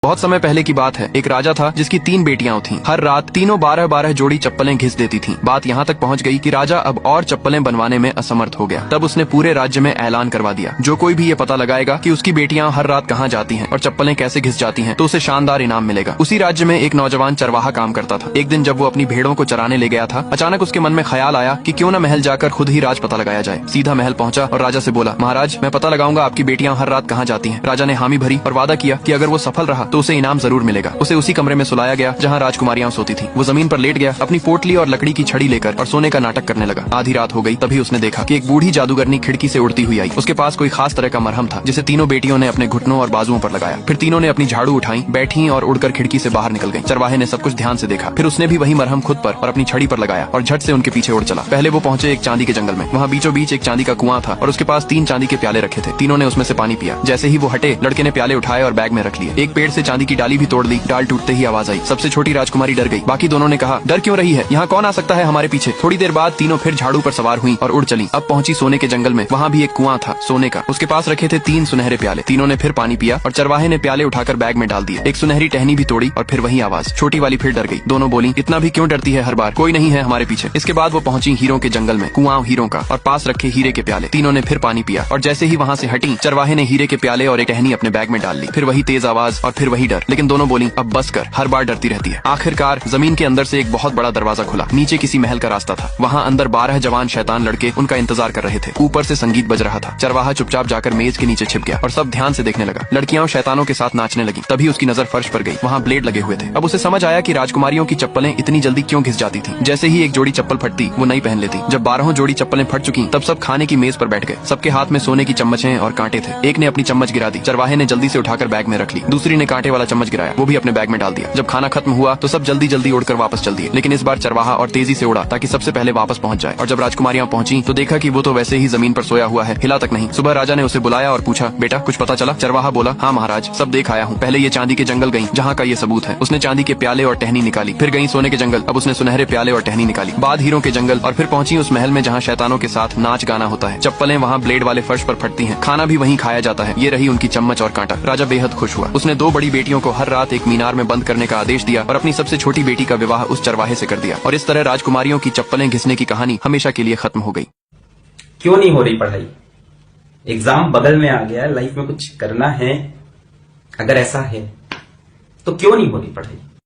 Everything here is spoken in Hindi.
बहुत समय पहले की बात है। एक राजा था जिसकी 3 बेटियां थीं। हर रात तीनों 12-12 जोड़ी चप्पलें घिस देती थीं। बात यहाँ तक पहुँच गई कि राजा अब और चप्पलें बनवाने में असमर्थ हो गया। तब उसने पूरे राज्य में ऐलान करवा दिया, जो कोई भी ये पता लगाएगा कि उसकी बेटियां हर रात कहाँ जाती हैं और चप्पलें कैसे घिस जाती हैं, तो उसे शानदार इनाम मिलेगा। उसी राज्य में एक नौजवान चरवाहा काम करता था। एक दिन जब वो अपनी भेड़ों को चराने ले गया था, अचानक उसके मन में ख्याल आया कि क्यों न महल जाकर खुद ही राज पता लगाया जाए। सीधा महल पहुंचा और राजा से बोला, महाराज, मैं पता लगाऊंगा आपकी बेटियां हर रात कहाँ जाती हैं। राजा ने हामी भरी और वादा किया कि अगर वो सफल रहा तो उसे इनाम जरूर मिलेगा। उसे उसी कमरे में सुलाया गया जहाँ राजकुमारियां सोती थी। वो जमीन पर लेट गया, अपनी पोटली और लकड़ी की छड़ी लेकर और सोने का नाटक करने लगा। आधी रात हो गई, तभी उसने देखा कि एक बूढ़ी जादूगरनी खिड़की से उड़ती हुई आई। उसके पास कोई खास तरह का मरहम था जिसे तीनों बेटियों ने अपने घुटनों और बाजुओं पर लगाया। फिर तीनों ने अपनी झाड़ू उठाई, बैठी और उड़कर खिड़की से बाहर निकल गई। चरवाहे ने सब कुछ ध्यान से देखा। फिर उसने भी वही मरहम खुद पर और अपनी छड़ी पर लगाया और झट से उनके पीछे उड़ चला। पहले वो पहुंचे एक चांदी के जंगल में। वहाँ बीचों बीच एक चांदी का कुआं था और उसके पास 3 चांदी के प्याले रखे थे। तीनों ने उसमें से पानी पिया। जैसे ही वो हटे, लड़के ने प्याले उठाए और बैग में रख लिए। एक पेड़ से चांदी की डाली भी तोड़ ली। डाल टूटते ही आवाज आई। सबसे छोटी राजकुमारी डर गई। बाकी दोनों ने कहा, डर क्यों रही है, यहाँ कौन आ सकता है हमारे पीछे। थोड़ी देर बाद तीनों फिर झाड़ू पर सवार हुई और उड़ चली। अब पहुंची सोने के जंगल में। वहाँ भी एक कुआं था सोने का। उसके पास रखे थे 3 सुनहरे प्याले। तीनों ने फिर पानी पिया और चरवाहे ने प्याले उठाकर बैग में डाल दिए। एक सुनहरी टहनी भी तोड़ी और फिर वही आवाज। छोटी वाली फिर डर गई। दोनों बोली, इतना भी क्यों डरती है हर बार, कोई नहीं है हमारे पीछे। इसके बाद वो पहुंची हीरों के जंगल में। कुआं हीरों का और पास रखे हीरे के प्याले। तीनों ने फिर पानी पिया और जैसे ही वहाँ से हटी, चरवाहे ने हीरे के प्याले और एक टहनी अपने बैग में डाल ली। फिर वही तेज आवाज और फिर वही डर। लेकिन दोनों बोली, अब बस कर, हर बार डरती रहती है। आखिरकार जमीन के अंदर से एक बहुत बड़ा दरवाजा खुला। नीचे किसी महल का रास्ता था। वहाँ अंदर 12 जवान शैतान लड़के उनका इंतजार कर रहे थे। ऊपर से संगीत बज रहा था। चरवाहा चुपचाप जाकर मेज के नीचे छिप गया और सब ध्यान से देखने लगा। लड़कियां शैतानों के साथ नाचने लगी। तभी उसकी नजर फर्श पर गई। वहाँ ब्लेड लगे हुए थे। अब उसे समझ आया कि राजकुमारियों की चप्पलें इतनी जल्दी क्यों घिस जाती थी। जैसे ही एक जोड़ी चप्पल फटती, वो नई पहन लेती। जब 12 जोड़ी चप्पलें फट चुकी, तब सब खाने की मेज पर बैठ गए। सबके हाथ में सोने की चम्मचें और कांटे थे। एक ने अपनी चम्मच गिरा दी। चरवाहे ने जल्दी से उठाकर बैग में रख ली। दूसरी ने कांटे वाला चम्मच गिराया, वो भी अपने बैग में डाल दिया। जब खाना खत्म हुआ तो सब जल्दी जल्दी उड़कर वापस चल दिए। लेकिन इस बार चरवाहा और तेजी से उड़ा ताकि सबसे पहले वापस पहुंच जाए। और जब राजकुमारियां पहुंची तो देखा कि वो तो वैसे ही जमीन पर सोया हुआ है, हिला तक नहीं। सुबह राजा ने उसे बुलाया और पूछा, बेटा कुछ पता चला। चरवाहा बोला, हाँ महाराज, सब देख आया हूँ। पहले ये चांदी के जंगल गई जहाँ का ये सबूत है। उसने चांदी के प्याले और टहनी निकाली। फिर गई सोने के जंगल। अब उसने सुनहरे प्याले और टहनी निकाली। बाद हीरों के जंगल और फिर पहुंची उस महल में जहाँ शैतानों के साथ नाच गाना होता है। चप्पलें वहाँ ब्लेड वाले फर्श पर फटती हैं। खाना भी वहीं खाया जाता है। ये रही उनकी चम्मच और कांटा। राजा बेहद खुश हुआ। उसने 2 बड़ी बेटियों को हर रात एक मीनार में बंद करने का आदेश दिया और अपनी सबसे छोटी बेटी का विवाह उस चरवाहे से कर दिया। और इस तरह राजकुमारियों की चप्पलें घिसने की कहानी हमेशा के लिए खत्म हो गई। क्यों नहीं हो रही पढ़ाई? एग्जाम बगल में आ गया, लाइफ में कुछ करना है। अगर ऐसा है तो क्यों नहीं हो रही पढ़ाई?